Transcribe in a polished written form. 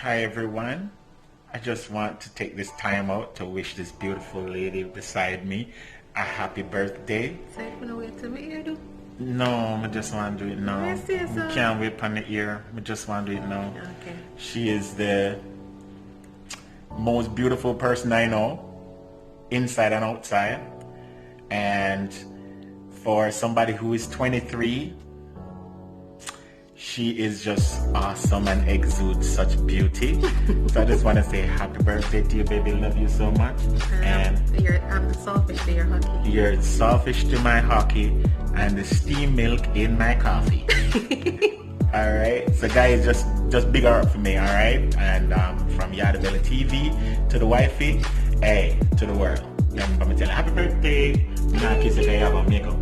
Hi everyone. I just want to take this time out to wish this beautiful lady beside me a happy birthday. So you gonna wait till me do? No, I just want to do it now. Yes, yes, I can't wait on the ear. I just want to do it now. Okay. She is the most beautiful person I know, inside and outside. And for somebody who is 23, she is just awesome and exudes such beauty. So I just want to say happy birthday to you, baby. Love you so much. And I'm the selfish to your hockey. you're selfish to my hockey and the steam milk in my coffee. All right. So guys, just big her up for me. All right. And from Yadabella TV to the wifey, hey, to the world. I'm gonna tell you happy birthday. Nah, kiss it, I have a makeup.